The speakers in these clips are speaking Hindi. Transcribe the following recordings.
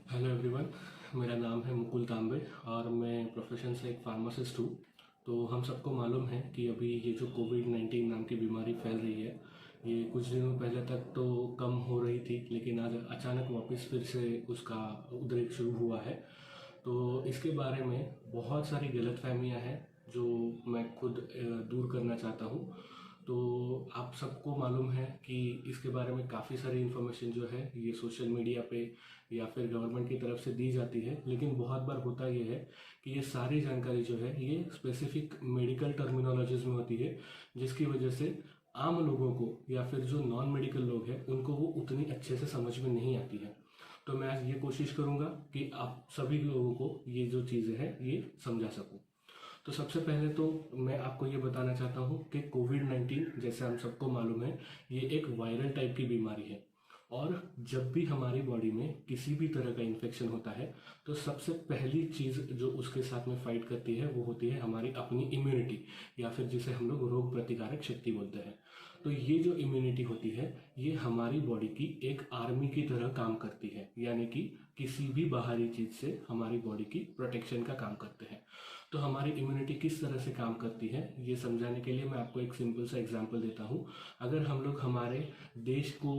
Hello everyone. मेरा नाम है मुकुल तांबे और मैं प्रोफेशन से एक फार्मासिस्ट हूँ। तो हम सबको मालूम है कि अभी ये जो कोविड-19 नाम की बीमारी फैल रही है, ये कुछ दिनों पहले तक तो कम हो रही थी, लेकिन आज अचानक वापस फिर से उसका उद्रेक शुरू हुआ है। तो इसके बारे में बहुत सारी गलतफहमियां हैं जो मैं खुद दूर करना चाहता हूँ। तो आप सबको मालूम है कि इसके बारे में काफ़ी सारी इन्फॉर्मेशन जो है ये सोशल मीडिया पे या फिर गवर्नमेंट की तरफ से दी जाती है, लेकिन बहुत बार होता ये है कि ये सारी जानकारी जो है ये स्पेसिफिक मेडिकल टर्मिनोलॉजीज में होती है, जिसकी वजह से आम लोगों को या फिर जो नॉन मेडिकल लोग हैं उनको वो उतनी अच्छे से समझ में नहीं आती है। तो मैं आज ये कोशिश करूँगा कि आप सभी लोगों को ये जो चीज़ें हैं ये समझा सकूँ। तो सबसे पहले तो मैं आपको ये बताना चाहता हूँ कि कोविड-19 जैसे हम सबको मालूम है, ये एक वायरल टाइप की बीमारी है। और जब भी हमारी बॉडी में किसी भी तरह का इन्फेक्शन होता है, तो सबसे पहली चीज़ जो उसके साथ में फाइट करती है वो होती है हमारी अपनी इम्यूनिटी, या फिर जिसे हम लोग रोग प्रतिकारक शक्ति बोलते हैं। तो ये जो इम्यूनिटी होती है ये हमारी बॉडी की एक आर्मी की तरह काम करती है, यानी कि किसी भी बाहरी चीज़ से हमारी बॉडी की प्रोटेक्शन का काम करते हैं। तो हमारी इम्यूनिटी किस तरह से काम करती है ये समझाने के लिए मैं आपको एक सिंपल सा एग्जांपल देता हूँ। अगर हम लोग हमारे देश को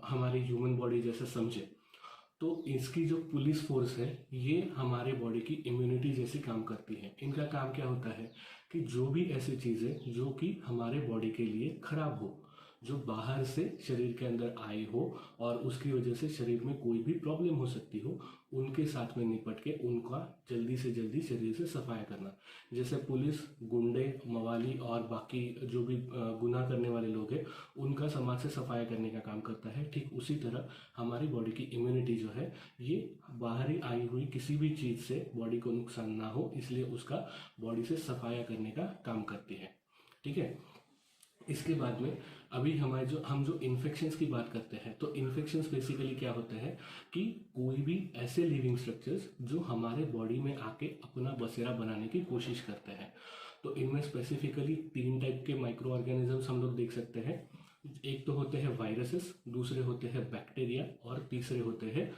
हमारी ह्यूमन बॉडी जैसे समझे, तो इसकी जो पुलिस फोर्स है ये हमारे बॉडी की इम्यूनिटी जैसी काम करती है। इनका काम क्या होता है कि जो भी ऐसी चीज़ें जो कि हमारे बॉडी के लिए खराब हो, जो बाहर से शरीर के अंदर आए हो और उसकी वजह से शरीर में कोई भी प्रॉब्लम हो सकती हो, उनके साथ में निपट के उनका जल्दी से जल्दी शरीर से सफाया करना। जैसे पुलिस गुंडे मवाली और बाकी जो भी गुनाह करने वाले लोग हैं उनका समाज से सफाया करने का काम करता है, ठीक उसी तरह हमारी बॉडी की इम्यूनिटी जो है ये बाहरी आई हुई किसी भी चीज़ से बॉडी को नुकसान ना हो इसलिए उसका बॉडी से सफाया करने का काम करती है। ठीक है। इसके बाद में अभी हमारे जो हम जो इन्फेक्शंस की बात करते हैं, तो इन्फेक्शंस बेसिकली क्या होता है कि कोई भी ऐसे लिविंग स्ट्रक्चर्स जो हमारे बॉडी में आके अपना बसेरा बनाने की कोशिश करते हैं। तो इनमें स्पेसिफिकली तीन टाइप के माइक्रो ऑर्गेनिजम्स हम लोग देख सकते हैं। एक तो होते हैं वायरसेस, दूसरे होते हैं बैक्टीरिया और तीसरे होते हैं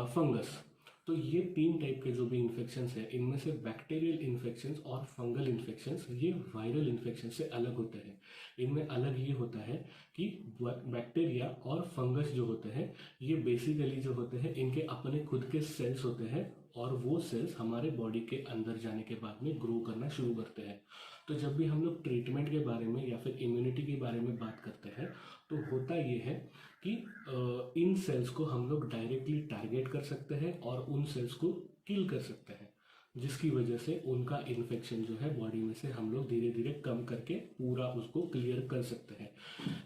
फंगस। तो ये तीन टाइप के जो भी इन्फेक्शंस है, इनमें से बैक्टीरियल इन्फेक्शंस और फंगल इन्फेक्शंस ये वायरल इन्फेक्शन से अलग होते हैं। इनमें अलग ये होता है कि बैक्टीरिया और फंगस जो होते हैं ये बेसिकली जो होते हैं इनके अपने खुद के सेल्स होते हैं, और वो सेल्स हमारे बॉडी के अंदर जाने के बाद में ग्रो करना शुरू करते हैं। तो जब भी हम लोग ट्रीटमेंट के बारे में या फिर इम्यूनिटी के बारे में बात करते हैं, तो होता ये है कि इन सेल्स को हम लोग डायरेक्टली टारगेट कर सकते हैं और उन सेल्स को किल कर सकते हैं, जिसकी वजह से उनका इन्फेक्शन जो है बॉडी में से हम लोग धीरे धीरे कम करके पूरा उसको क्लियर कर सकते हैं।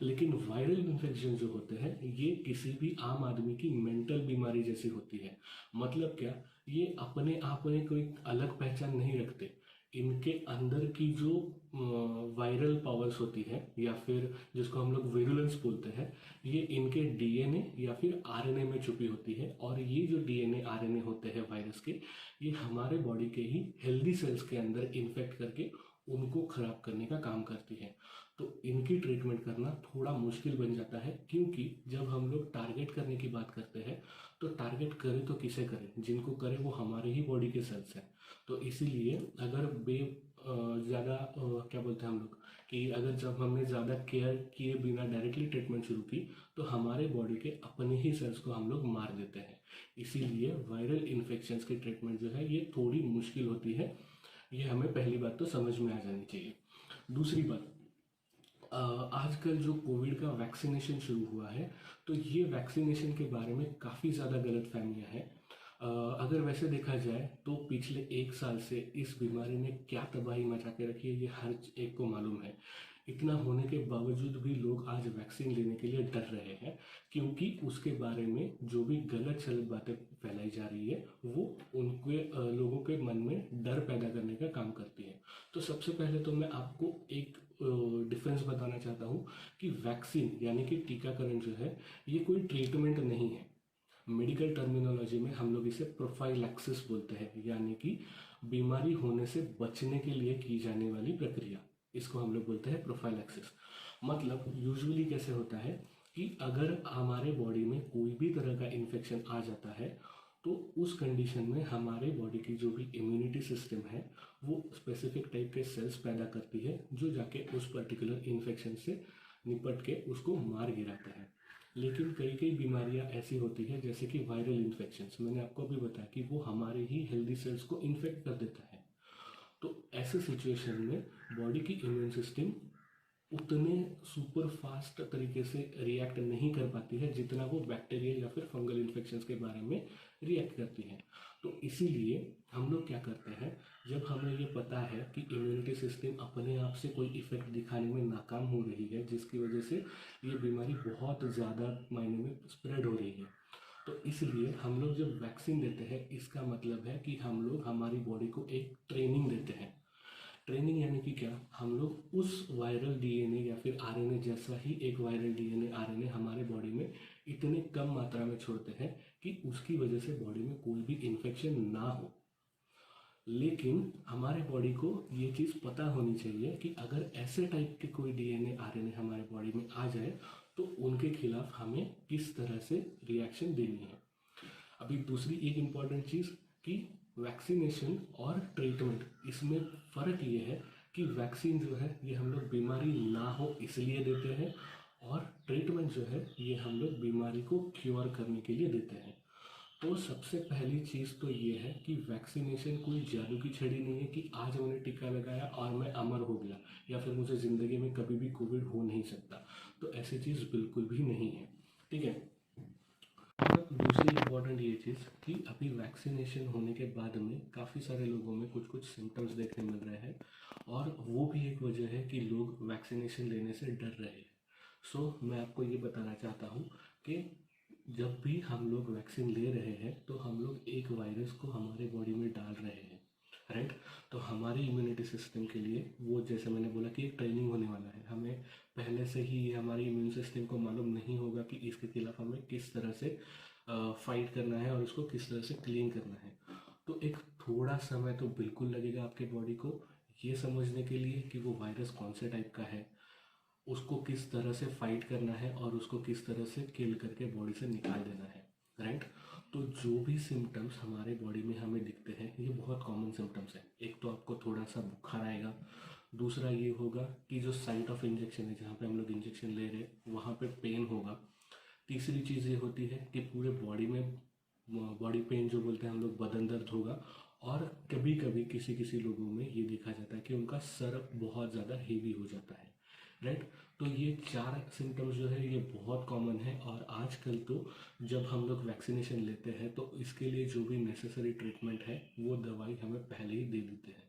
लेकिन वायरल इन्फेक्शन जो होते हैं ये किसी भी आम आदमी की मेंटल बीमारी जैसी होती है। मतलब क्या, ये अपने आप में कोई अलग पहचान नहीं रखते। इनके अंदर की जो वायरल पावर्स होती है या फिर जिसको हम लोग विरुलेंस बोलते हैं, ये इनके डीएनए या फिर आरएनए में छुपी होती है। और ये जो डीएनए आरएनए होते हैं वायरस के, ये हमारे बॉडी के ही हेल्दी सेल्स के अंदर इन्फेक्ट करके उनको खराब करने का काम करती है। तो इनकी ट्रीटमेंट करना थोड़ा मुश्किल बन जाता है, क्योंकि जब हम लोग टारगेट करने की बात करते हैं तो टारगेट करें तो किसे करें, जिनको करें वो हमारे ही बॉडी के सेल्स हैं। तो इसीलिए अगर ज़्यादा क्या बोलते हैं हम लोग कि अगर जब हमने ज़्यादा केयर किए बिना डायरेक्टली ट्रीटमेंट शुरू की, तो हमारे बॉडी के अपने ही सेल्स को हम लोग मार देते हैं। इसीलिए वायरल इन्फेक्शंस की ट्रीटमेंट जो है ये थोड़ी मुश्किल होती है। ये हमें पहली बात तो समझ में आ जानी चाहिए। दूसरी बात, आजकल जो कोविड का वैक्सीनेशन शुरू हुआ है, तो ये वैक्सीनेशन के बारे में काफ़ी ज़्यादा गलतफहमियां हैं। अगर वैसे देखा जाए तो पिछले एक साल से इस बीमारी ने क्या तबाही मचा के रखी है ये हर एक को मालूम है। इतना होने के बावजूद भी लोग आज वैक्सीन लेने के लिए डर रहे हैं, क्योंकि उसके बारे में जो भी गलत सलत बातें फैलाई जा रही है वो उनके लोगों के मन में डर पैदा करने का काम करती है। तो सबसे पहले तो मैं आपको एक डिफरेंस बताना चाहता हूँ कि वैक्सीन यानी कि टीकाकरण जो है ये कोई ट्रीटमेंट नहीं है। मेडिकल टर्मिनोलॉजी में हम लोग इसे प्रोफाइलैक्सिस बोलते हैं, यानी कि बीमारी होने से बचने के लिए की जाने वाली प्रक्रिया, इसको हम लोग बोलते हैं प्रोफाइलैक्सिस। मतलब यूजुअली कैसे होता है कि अगर हमारे बॉडी में कोई भी तरह का इन्फेक्शन आ जाता है, तो उस कंडीशन में हमारे बॉडी की जो भी इम्यूनिटी सिस्टम है वो स्पेसिफिक टाइप के सेल्स पैदा करती है जो जाके उस पर्टिकुलर इन्फेक्शन से निपट के उसको मार गिराता है। लेकिन कई कई बीमारियां ऐसी होती है जैसे कि वायरल इन्फेक्शंस, मैंने आपको अभी बताया कि वो हमारे ही हेल्दी सेल्स को इन्फेक्ट कर देता है। तो ऐसे सिचुएशन में बॉडी की इम्यून सिस्टम उतने सुपर फास्ट तरीके से रिएक्ट नहीं कर पाती है जितना वो बैक्टीरियल या फिर फंगल इन्फेक्शंस के बारे में रिएक्ट करती है। तो इसीलिए हम लोग क्या करते हैं, जब हमें ये पता है कि इम्यूनिटी सिस्टम अपने आप से कोई इफेक्ट दिखाने में नाकाम हो रही है जिसकी वजह से ये बीमारी बहुत ज़्यादा मायने में स्प्रेड हो रही है, तो इसलिए हम लोग जब वैक्सीन देते हैं इसका मतलब है कि हम लोग हमारी बॉडी को एक ट्रेनिंग देते हैं। ट्रेनिंग यानी कि क्या, हम लोग उस वायरल डीएनए या फिर आरएनए जैसा ही एक वायरल डीएनए आरएनए हमारे बॉडी में इतने कम मात्रा में छोड़ते हैं कि उसकी वजह से बॉडी में कोई भी इन्फेक्शन ना हो। लेकिन हमारे बॉडी को ये चीज़ पता होनी चाहिए कि अगर ऐसे टाइप के कोई डीएनए आरएनए हमारे बॉडी में आ जाए तो उनके खिलाफ हमें किस तरह से रिएक्शन देनी है। अभी दूसरी एक इम्पॉर्टेंट चीज़ कि वैक्सीनेशन और ट्रीटमेंट, इसमें फ़र्क ये है कि वैक्सीन जो है ये हम लोग बीमारी ना हो इसलिए देते हैं, और ट्रीटमेंट जो है ये हम लोग बीमारी को क्योर करने के लिए देते हैं। तो सबसे पहली चीज़ तो ये है कि वैक्सीनेशन कोई जादू की छड़ी नहीं है कि आज मैंने टीका लगाया और मैं अमर हो गया या फिर मुझे ज़िंदगी में कभी भी कोविड हो नहीं सकता। तो ऐसी चीज़ बिल्कुल भी नहीं है, ठीक है। और दूसरी इम्पॉर्टेंट ये चीज़ कि अभी वैक्सीनेशन होने के बाद में काफ़ी सारे लोगों में कुछ कुछ सिम्टम्स देखने मिल रहे हैं, और वो भी एक वजह है कि लोग वैक्सीनेशन लेने से डर रहे हैं। सो मैं आपको ये बताना चाहता हूँ कि जब भी हम लोग वैक्सीन ले रहे हैं तो हम लोग एक वायरस को हमारे बॉडी में डाल रहे हैं, राइट। तो हमारी इम्यूनिटी सिस्टम के लिए वो, जैसे मैंने बोला कि एक ट्रेनिंग होने वाला है, हमें पहले से ही ये हमारी इम्यून सिस्टम को मालूम नहीं होगा कि इसके खिलाफ हमें किस तरह से फाइट करना है और इसको किस तरह से क्लीन करना है। तो एक थोड़ा समय तो बिल्कुल लगेगा आपके बॉडी को ये समझने के लिए कि वो वायरस कौन से टाइप का है, उसको किस तरह से फाइट करना है और उसको किस तरह से किल करके बॉडी से निकाल देना है, राइट। तो जो भी सिम्टम्स हमारे बॉडी में हमें दिखते हैं ये बहुत कॉमन सिम्टम्स हैं। एक तो आपको थोड़ा सा बुखार आएगा, दूसरा ये होगा कि जो साइट ऑफ इंजेक्शन है जहाँ पे हम लोग इंजेक्शन ले रहे हैं वहाँ पे पेन होगा। तीसरी चीज़ ये होती है कि पूरे बॉडी में बॉडी पेन जो बोलते हैं हम लोग, बदन दर्द होगा। और कभी कभी किसी किसी लोगों में ये देखा जाता है कि उनका सर बहुत ज़्यादा हेवी हो जाता है, राइट। तो ये 4 सिम्टम्स जो है ये बहुत कॉमन है, और आजकल तो जब हम लोग वैक्सीनेशन लेते हैं तो इसके लिए जो भी नेसेसरी ट्रीटमेंट है वो दवाई हमें पहले ही दे देते हैं,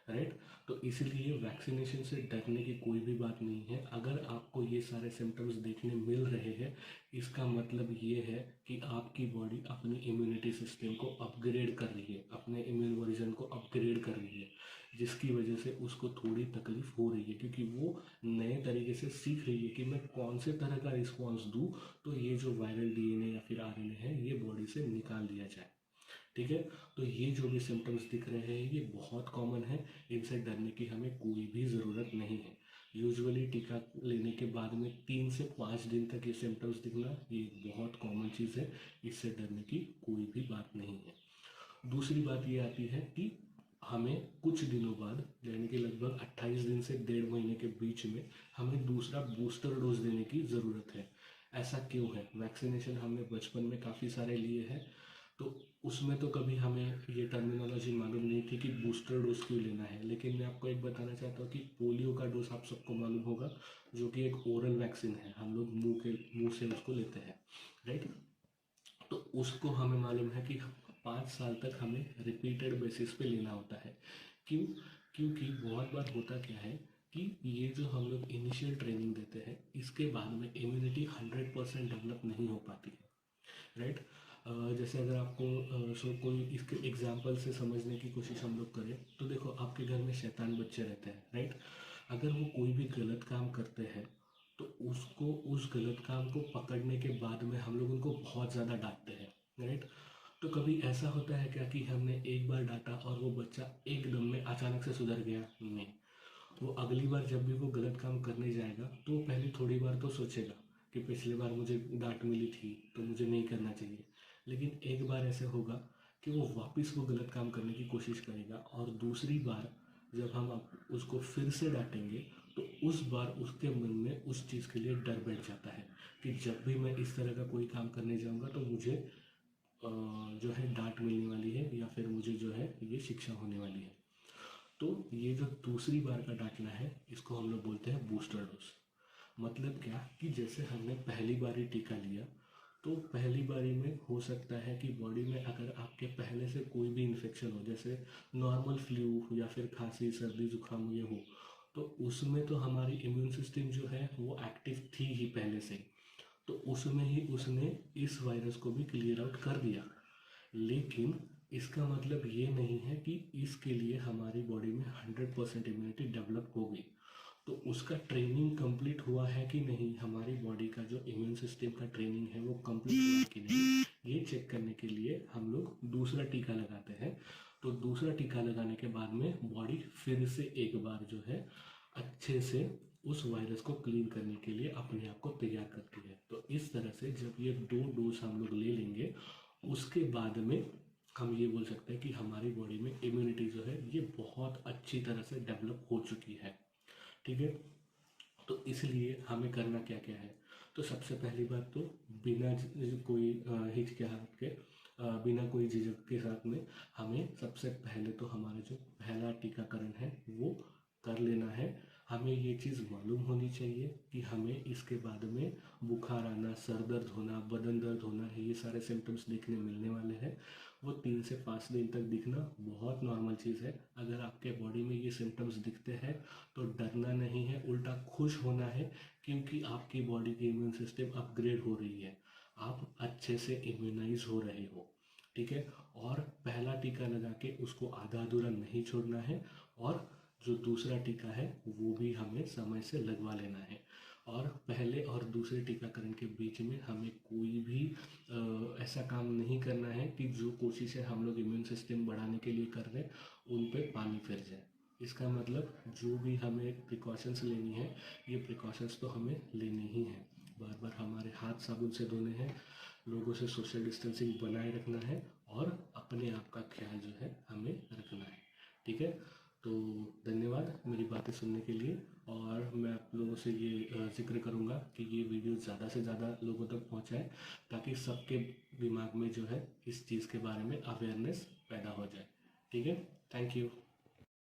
राइट। तो इसीलिए वैक्सीनेशन से डरने की कोई भी बात नहीं है। अगर आपको ये सारे सिम्टम्स देखने मिल रहे हैं इसका मतलब ये है कि आपकी बॉडी अपनी इम्यूनिटी सिस्टम को अपग्रेड कर रही है, अपने इम्यून वर्जन को अपग्रेड कर रही है, जिसकी वजह से उसको थोड़ी तकलीफ हो रही है क्योंकि वो नए तरीके से सीख रही है कि मैं कौन से तरह का रिस्पॉन्स दूँ तो ये जो वायरल डीएनए या फिर आरएनए है ये बॉडी से निकाल दिया जाए, ठीक है। तो ये जो भी सिम्टम्स दिख रहे हैं ये बहुत कॉमन है, इनसे डरने की हमें कोई भी ज़रूरत नहीं है। यूजुअली टीका लेने के बाद में 3 से 5 दिन तक ये सिम्टम्स दिखना ये बहुत कॉमन चीज़ है, इससे डरने की कोई भी बात नहीं है। दूसरी बात ये आती है कि हमें कुछ दिनों बाद, यानी कि लगभग 28 दिन से 1.5 महीने के बीच में हमें दूसरा बूस्टर डोज देने की ज़रूरत है। ऐसा क्यों है? वैक्सीनेशन हमने बचपन में काफ़ी सारे लिए हैं, तो उसमें तो कभी हमें ये टर्मिनोलॉजी मालूम नहीं थी कि बूस्टर डोज क्यों लेना है। लेकिन मैं आपको एक बताना चाहता हूँ कि पोलियो का डोज आप सबको मालूम होगा, जो कि एक ओरल वैक्सीन है, हम लोग मुंह से उसको लेते हैं, राइट। तो उसको हमें मालूम है कि 5 साल तक हमें रिपीटेड बेसिस पे लेना होता है। क्यों? क्योंकि बहुत बार होता क्या है कि ये जो हम लोग इनिशियल ट्रेनिंग देते हैं इसके बाद में इम्यूनिटी 100% डेवलप नहीं हो पाती है, राइट। जैसे अगर आपको कोई इसके एग्जाम्पल से समझने की कोशिश हम लोग करें तो देखो, आपके घर में शैतान बच्चे रहते हैं, राइट। अगर वो कोई भी गलत काम करते हैं तो उसको, उस गलत काम को पकड़ने के बाद में हम लोग उनको बहुत ज़्यादा डांटते हैं, राइट। तो कभी ऐसा होता है क्या कि हमने एक बार डांटा और वो बच्चा एकदम में अचानक से सुधर गया? नहीं। वो अगली बार जब भी वो गलत काम करने जाएगा तो पहले थोड़ी बार तो सोचेगा कि पिछली बार मुझे डांट मिली थी तो मुझे नहीं करना चाहिए। लेकिन एक बार ऐसे होगा कि वो वापस वो गलत काम करने की कोशिश करेगा, और दूसरी बार जब हम उसको फिर से डांटेंगे तो उस बार उसके मन में उस चीज़ के लिए डर बैठ जाता है कि जब भी मैं इस तरह का कोई काम करने जाऊंगा तो मुझे जो है डांट मिलने वाली है, या फिर मुझे जो है ये शिक्षा होने वाली है। तो ये जो दूसरी बार का डांटना है, इसको हम लोग बोलते हैं बूस्टर डोज। मतलब क्या कि जैसे हमने पहली बारी टीका लिया, तो पहली बारी में हो सकता है कि बॉडी में अगर आपके पहले से कोई भी इन्फेक्शन हो, जैसे नॉर्मल फ्लू या फिर खांसी सर्दी जुकाम ये हो, तो उसमें तो हमारी इम्यून सिस्टम जो है वो एक्टिव थी ही पहले से ही, तो उसमें ही उसने इस वायरस को भी क्लियर आउट कर दिया। लेकिन इसका मतलब ये नहीं है कि इसके लिए हमारी बॉडी में 100% इम्यूनिटी डेवलप हो गई। तो उसका ट्रेनिंग कंप्लीट हुआ है कि नहीं, हमारी बॉडी का जो इम्यून सिस्टम का ट्रेनिंग है वो कंप्लीट हुआ है कि नहीं, ये चेक करने के लिए हम लोग दूसरा टीका लगाते हैं। तो दूसरा टीका लगाने के बाद में बॉडी फिर से एक बार जो है अच्छे से उस वायरस को क्लीन करने के लिए अपने आप को तैयार करती है। तो इस तरह से जब ये 2 डोज हम लोग ले लेंगे, उसके बाद में हम ये बोल सकते हैं कि हमारी बॉडी में इम्यूनिटी जो है ये बहुत अच्छी तरह से डेवलप हो चुकी है। ठीक है। तो इसलिए हमें करना क्या क्या है, तो सबसे पहली बात तो बिना कोई हिचकिचाहट के, बिना कोई झिझक के साथ में हमें सबसे पहले तो हमारा जो पहला टीकाकरण है वो कर लेना है। हमें ये चीज़ मालूम होनी चाहिए कि हमें इसके बाद में बुखार आना, सर दर्द होना, बदन दर्द होना, ये सारे सिम्टम्स देखने मिलने वाले हैं। वो 3 से 5 दिन तक दिखना बहुत नॉर्मल चीज़ है। अगर आपके बॉडी में ये सिम्टम्स दिखते हैं तो डरना नहीं है, उल्टा खुश होना है, क्योंकि आपकी बॉडी की इम्यून सिस्टम अपग्रेड हो रही है, आप अच्छे से इम्यूनाइज हो रहे हो। ठीक है। और पहला टीका लगा के उसको आधा अधूरा नहीं छोड़ना है, और जो दूसरा टीका है वो भी हमें समय से लगवा लेना है। और पहले और दूसरे टीकाकरण के बीच में हमें कोई भी ऐसा काम नहीं करना है कि जो कोशिशें हम लोग इम्यून सिस्टम बढ़ाने के लिए कर रहे हैं उन पे पानी फिर जाए। इसका मतलब जो भी हमें प्रिकॉशंस लेनी है, ये प्रिकॉशंस तो हमें लेनी ही है। बार बार हमारे हाथ साबुन से धोने हैं, लोगों से सोशल डिस्टेंसिंग बनाए रखना है, और अपने आप का ख्याल जो है हमें रखना है। ठीक है। तो धन्यवाद मेरी बातें सुनने के लिए, और मैं आप लोगों से ये जिक्र करूँगा कि ये वीडियो ज़्यादा से ज़्यादा लोगों तक पहुँचाए, ताकि सबके दिमाग में जो है इस चीज़ के बारे में अवेयरनेस पैदा हो जाए। ठीक है। Thank you.